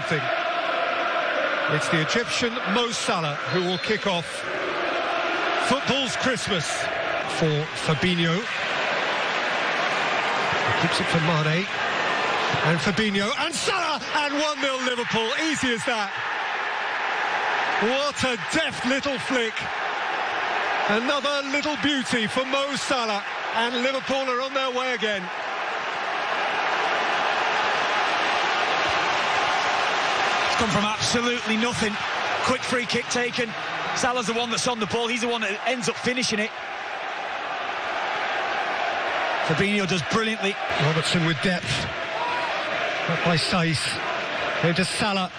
nothing. It's the Egyptian Mo Salah who will kick off football's Christmas for Fabinho. He keeps it for Mane. And Fabinho and Salah, and 1-0 Liverpool. Easy as that. What a deft little flick. Another little beauty for Mo Salah, and Liverpool are on their way again. It's come from absolutely nothing. Quick free kick taken. Salah's the one that's on the ball. He's the one that ends up finishing it. Fabinho does brilliantly. Robertson with depth. Up by Saiz. Into Salah.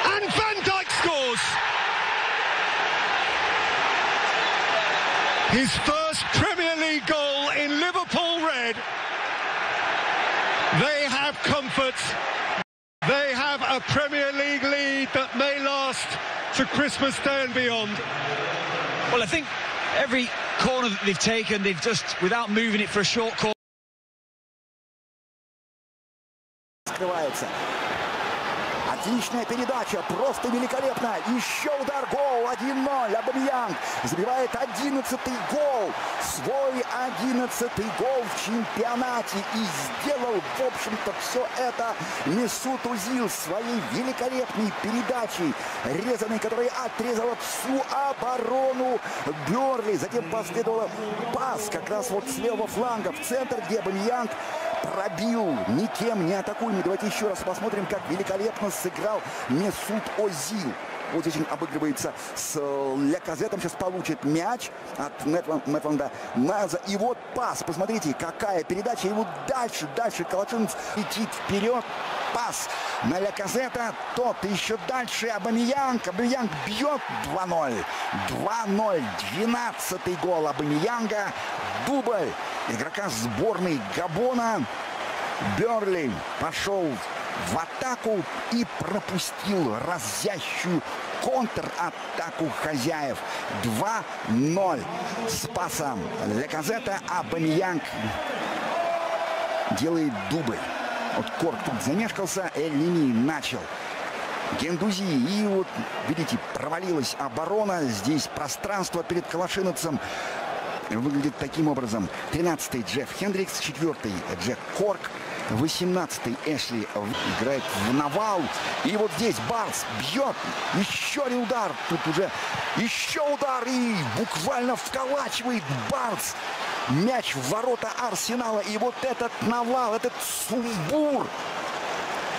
And Van Dijk scores! His first Premier League goal in Liverpool red. They have comfort. They have a Premier League lead that may last to Christmas Day and beyond. Well, I think every corner that they've taken, they've just, without moving it for a short corner. Открывается. Отличная передача, просто великолепно. Еще удар, гол, 1-0. Абамьянг забивает 11-й гол. Свой 11-й гол в чемпионате. И сделал, в общем-то, все это Месут Озил своей великолепной передачей, резаной, которая отрезала всю оборону Бернли. Затем последовал пас как раз вот с левого фланга в центр, где Абамьянг пробил никем не атакуемый. Давайте еще раз посмотрим, как великолепно сыграл Месут Озил. Вот здесь он обыгрывается с Ляказетом. Сейчас получит мяч от Мэтванда Майлза. И вот пас. Посмотрите, какая передача. И вот дальше Калачинец летит вперед. Пас на Ляказета. Тот еще дальше. Абамьянг. Абамьянг бьет 2-0. 2-0. 12-й гол Абамьянга. Дубль игрока сборной Габона. Бернли пошел в атаку и пропустил разящую контратаку хозяев. 2-0 с пасом Ляказета. Абамьянг делает дубль. Вот Корк тут замешкался, Эль-Нини начал. Гендузи, и вот, видите, провалилась оборона. Здесь пространство перед Калашиновцем выглядит таким образом. 13-й Джефф Хендрикс, 4-й Джек Корк, 18-й Эшли играет в навал. И вот здесь Барнс бьет. Еще один удар. Тут уже еще удар. И буквально вколачивает Барнс мяч в ворота Арсенала. И вот этот навал, этот сумбур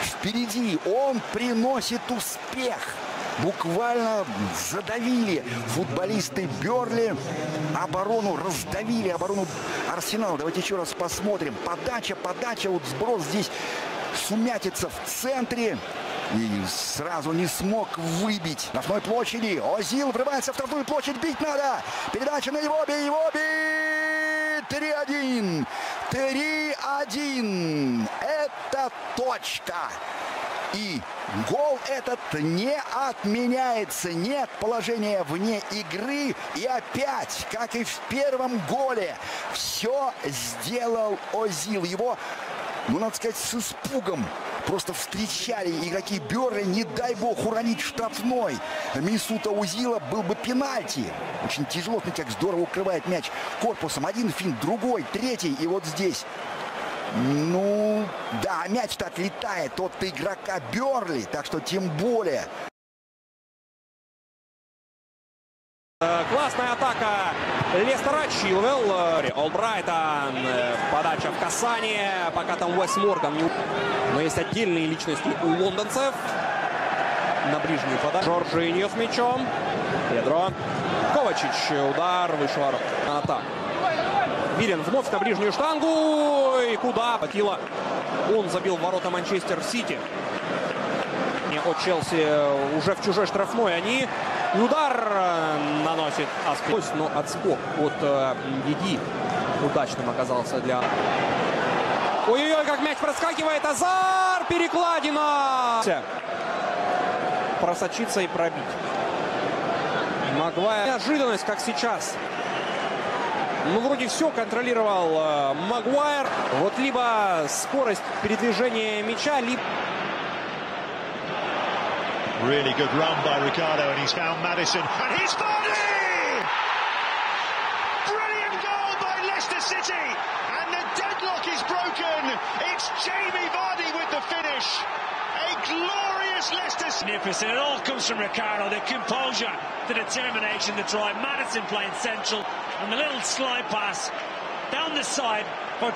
впереди, он приносит успех. Буквально задавили футболисты Бернли оборону, раздавили оборону Арсенала. Давайте еще раз посмотрим. Подача, вот сброс здесь, сумятица в центре. И сразу не смог выбить. В штрафной площади Озил врывается в штрафную площадь, бить надо. Передача на его, бей. 3-1. 3-1. Это точка. И гол этот не отменяется. Нет положения вне игры. И опять, как и в первом голе, все сделал Озил. Его, надо сказать, с испугом просто встречали игроки Бернли. Не дай бог уронить штрафной Месута Озила, был бы пенальти. Очень тяжело, смотрите, как здорово укрывает мяч корпусом. Один финт, другой, третий. И вот здесь. Да, мяч-то отлетает от игрока Бернли, так что тем более. Классная атака Лестера. Чилвелл, Олбрайтон, подача в касание, пока там Уэс Морган. Но есть отдельные личности у лондонцев. На ближнюю подачу Жоржиньо с мячом. Педро. Ковачич, удар, выше ворот. Атака. Вилен вновь на ближнюю штангу. И куда? Хватило. Он забил в ворота Манчестер Сити. От Челси уже в чужой штрафной. Они удар наносит Аспи. Но отскок от Диди удачным оказался для... Ой-ой-ой, как мяч проскакивает. Азар! Перекладина! Просочиться и пробить. Магуайр. Неожиданность, как сейчас. Вроде все контролировал Магуайр. Вот либо скорость передвижения мяча, либо... Really good run by Ricardo, and he's found Maddison, and he's Vardy! Brilliant goal by Leicester City, and the deadlock is broken. It's Jamie Vardy with the finish. A glorious Leicester City. Magnificent. It all comes from Ricardo. The composure, the determination, the drive. Maddison playing central, and the little slide pass down the side for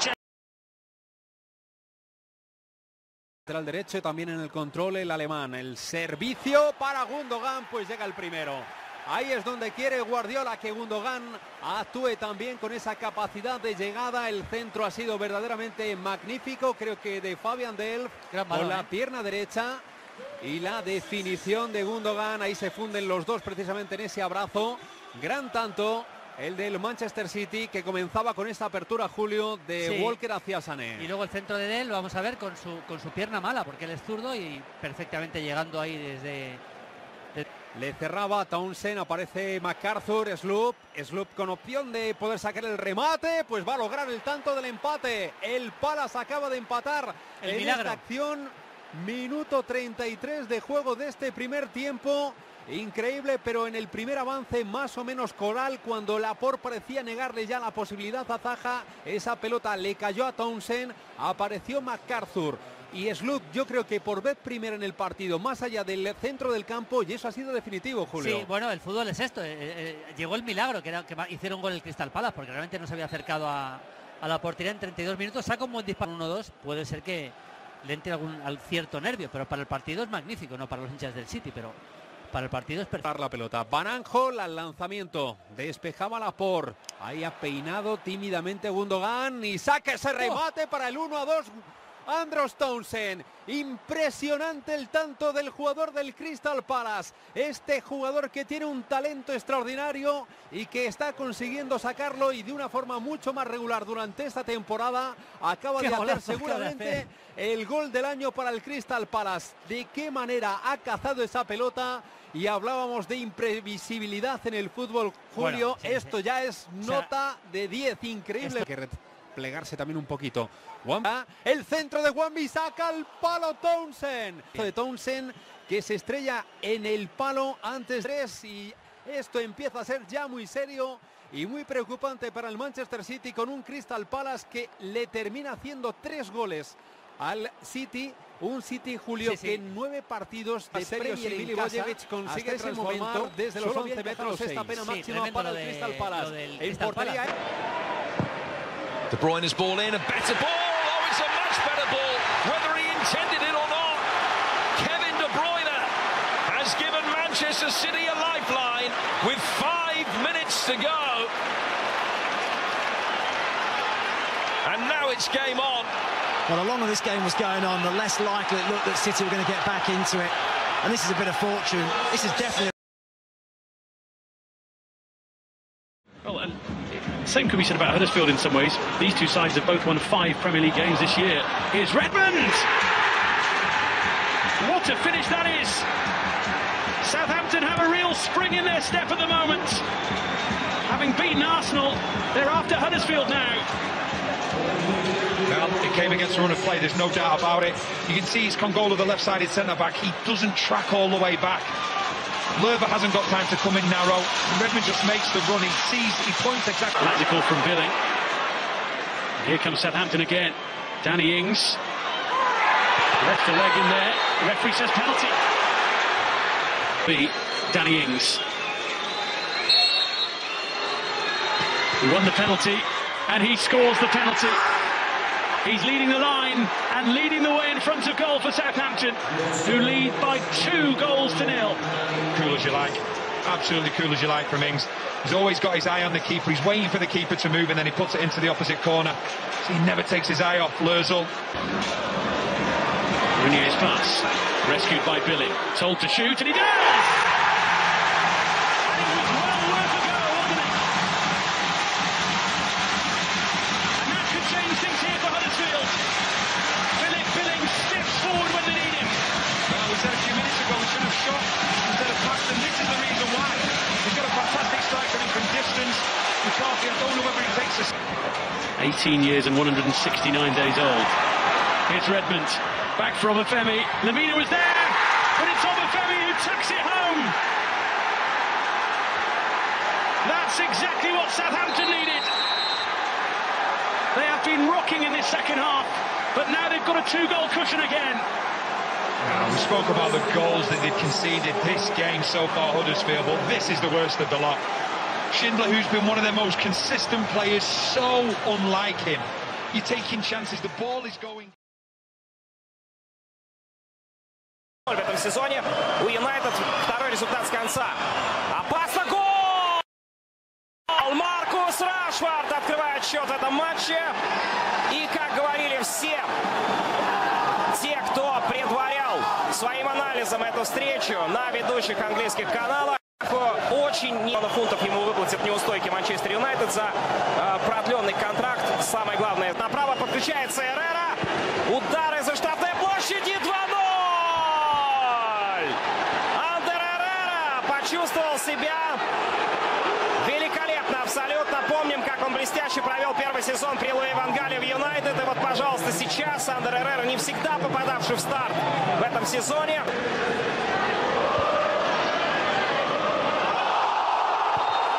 Lateral derecho y también en el control el alemán. El servicio para Gundogan, pues llega el primero. Ahí es donde quiere Guardiola que Gundogan actúe también con esa capacidad de llegada. El centro ha sido verdaderamente magnífico, creo que de Fabian Delph, con la pierna derecha. Y la definición de Gundogan, ahí se funden los dos precisamente en ese abrazo. Gran tanto el del Manchester City, que comenzaba con esta apertura, Julio, de Walker hacia Sané. Y luego el centro de Del, vamos a ver, con su pierna mala, porque él es zurdo y perfectamente llegando ahí desde... Le cerraba Townsend, aparece MacArthur, Sloop con opción de poder sacar el remate, pues va a lograr el tanto del empate. El Palace acaba de empatar en milagro. Esta acción. Minuto 33 de juego de este primer tiempo. Increíble, pero en el primer avance más o menos coral, cuando Laporte parecía negarle ya la posibilidad a Zaha, esa pelota le cayó a Townsend, apareció MacArthur y Sloop, yo creo que por vez primera en el partido, más allá del centro del campo, y eso ha sido definitivo, Julio. Sí, bueno, el fútbol es esto, llegó el milagro, que hicieron gol el Crystal Palace, porque realmente no se había acercado a la portería en 32 minutos, saca un buen disparo 1-2, puede ser que le entre al cierto nervio, pero para el partido es magnífico, no para los hinchas del City, pero para el partido es perfecto. La pelota, Van Aanholt al lanzamiento, despejaba Laporte, ahí ha peinado tímidamente Gundogan y saca ese remate para el 1-2. Andros Townsend, impresionante el tanto del jugador del Crystal Palace, este jugador que tiene un talento extraordinario y que está consiguiendo sacarlo y de una forma mucho más regular durante esta temporada. Acaba de hacer seguramente el gol del año para el Crystal Palace. De qué manera ha cazado esa pelota. Y hablábamos de imprevisibilidad en el fútbol, Julio. Bueno, esto ya es nota de 10, increíble. Hay que replegarse también un poquito. El centro de Wambi, saca el palo Townsend. De Townsend que se estrella en el palo antes de 3 y esto empieza a ser ya muy serio y muy preocupante para el Manchester City, con un Crystal Palace que le termina haciendo 3 goles al City. Un City, Julio, que en 9 partidos de Premier en casa consigue transformar desde los 11 metros esta pena máxima para el Crystal Palace. En portería. De Bruyne's ball in, a better ball. Oh, it's a much better ball, whether he intended it or not. Kevin De Bruyne has given Manchester City a lifeline with 5 minutes to go. And now it's game on. Well, the longer this game was going on, the less likely it looked that City were going to get back into it. And this is a bit of fortune. This is definitely... Well, and same could be said about Huddersfield in some ways. These two sides have both won 5 Premier League games this year. Here's Redmond! What a finish that is! Southampton have a real spring in their step at the moment. Having beaten Arsenal, they're after Huddersfield now. Well, it came against a run of play, there's no doubt about it. You can see he's Congola, the left-sided centre-back. He doesn't track all the way back. Lerber hasn't got time to come in narrow. Redmond just makes the run. He sees, he points exactly. Magical from Billing. Here comes Southampton again. Danny Ings. Left the leg in there. The referee says penalty. Danny Ings. He won the penalty and he scores the penalty. He's leading the line and leading the way in front of goal for Southampton, who lead by 2 goals to 0. Cool as you like. Absolutely cool as you like from Ings. He's always got his eye on the keeper. He's waiting for the keeper to move and then he puts it into the opposite corner. So he never takes his eye off L'Oezel. Renier's pass, rescued by Billing. Told to shoot and he does! McCarthy, I don't know whether he takes this. 18 years and 169 days old. Here's Redmond, back for Obafemi. Lemina was there, but it's Obafemi who tucks it home. That's exactly what Southampton needed. They have been rocking in this second half, but now they've got a 2-goal cushion again. We spoke about the goals that they've conceded this game so far, Huddersfield, but this is the worst of the lot. Schindler, who's been one of their most consistent players, so unlike him. You're taking chances, the ball is going... В этом сезоне у Юнайтед второй результат с конца. Опасно, гол! Маркус Рашфорд открывает счет в этом матче. И, как говорили все те, кто предварял своим анализом эту встречу на ведущих английских каналах, очень миллионов фунтов ему выплатит неустойки Манчестер Юнайтед за продленный контракт. Самое главное, направо подключается Эррера. Удар из-за штрафной площади 2-0. Андер Эррера почувствовал себя великолепно, абсолютно. Помним, как он блестяще провел первый сезон при Луи ван Гале в Юнайтед. И вот, пожалуйста, сейчас Андер Эррера, не всегда попадавший в старт в этом сезоне.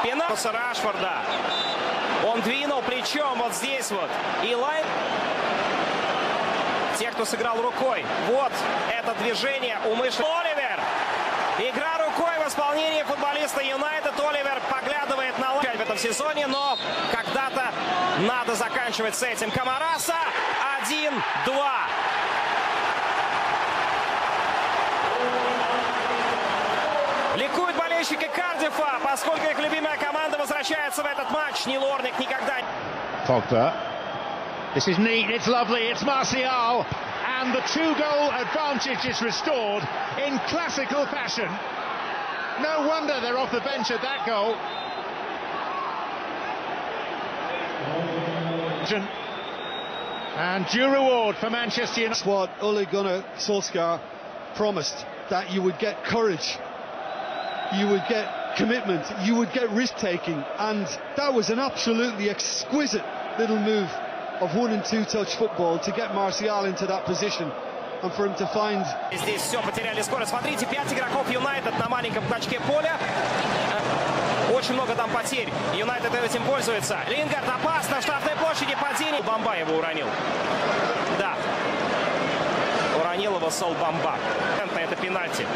Пенальти Рашфорда. Он двинул плечом вот здесь вот. И лайн. Те, кто сыграл рукой. Вот это движение умышленно. Оливер. Игра рукой в исполнении футболиста Юнайтед. Оливер поглядывает на лайн в этом сезоне, но когда-то надо заканчивать с этим. Камараса 1-2. Ликуют болельщики Кардифа, поскольку их любимая команда возвращается в этот матч. Нил Орник никогда... Pogba. This is neat, it's lovely, it's Martial. And the 2-goal advantage is restored in classical fashion. No wonder they're off the bench at that goal. And due reward for Manchester United. That's what Ole Gunnar Solskjaer promised, that you would get courage. You would get commitment, you would get risk-taking, and that was an absolutely exquisite little move of 1- and 2-touch football to get Martial into that position and for him to find... Здесь все, потеряли скорость. Смотрите, 5 игроков Юнайтед на маленьком клочке поля. Очень много там потерь. Юнайтед этим пользуется. Лингард опасно, в штрафной площади падение. Бомба его уронил. Да. Уронил его Сол Бомба. Это пенальти.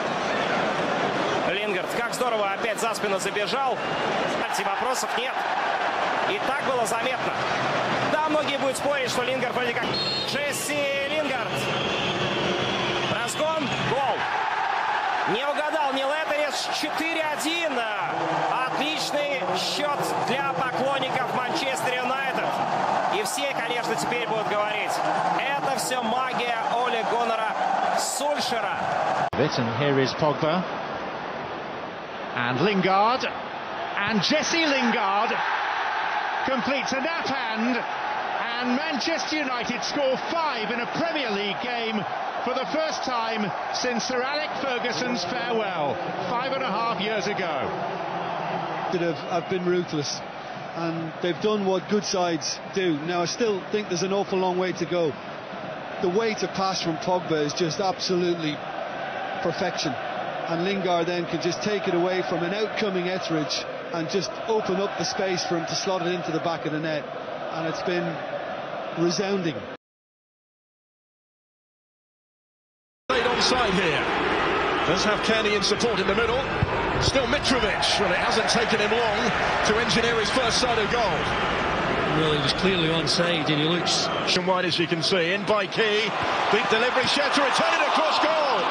Лингард, как здорово, опять за спину забежал. Вопросов нет. И так было заметно. Да, многие будут спорить, что Лингард вроде как... Джесси Лингард. Разгон, гол. Не угадал Нил Этеридж. 4-1. Отличный счет для поклонников Манчестер Юнайтед. И все, конечно, теперь будут говорить, это все магия Оле Гуннара Сульшера. And here is Pogba. And Lingard, and Jesse Lingard completes a nap hand, and Manchester United score 5 in a Premier League game for the first time since Sir Alex Ferguson's farewell 5.5 years ago. Have been ruthless, and they've done what good sides do. Now, I still think there's an awful long way to go. The way to pass from Pogba is just absolutely perfection. And Lingard then can just take it away from an outcoming Etheridge and just open up the space for him to slot it into the back of the net. And it's been resounding. Played onside here. Does have Kenny in support in the middle. Still Mitrovic, well, it hasn't taken him long to engineer his first sight of goal. Well, he was clearly onside and he looks... Wide as you can see, in by Key. Deep delivery, Shed to return it across goal.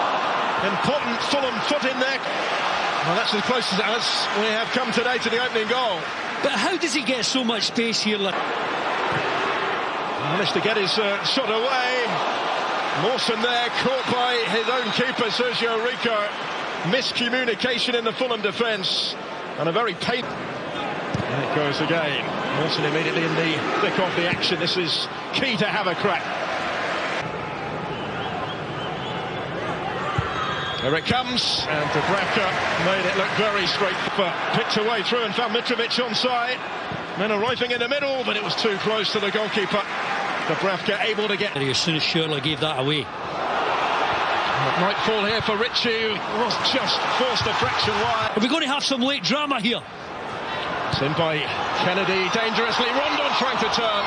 Important Fulham foot in there. Well, that's as close as we have come today to the opening goal. But how does he get so much space here? Managed to get his shot away. Mawson there, caught by his own keeper, Sergio Rico. Miscommunication in the Fulham defence. And a very painful... And it goes again. Mawson immediately in the thick of the action. This is key to have a crack. There it comes, and Dubravka made it look very straight, but picked away through and found Mitrovic onside. Then arriving in the middle, but it was too close to the goalkeeper. Dubravka able to get... As soon as Shirley gave that away. Might fall here for Ritchie, was just forced a fraction wide. Are we going to have some late drama here? It's in by Kennedy, dangerously. Rondon trying to turn.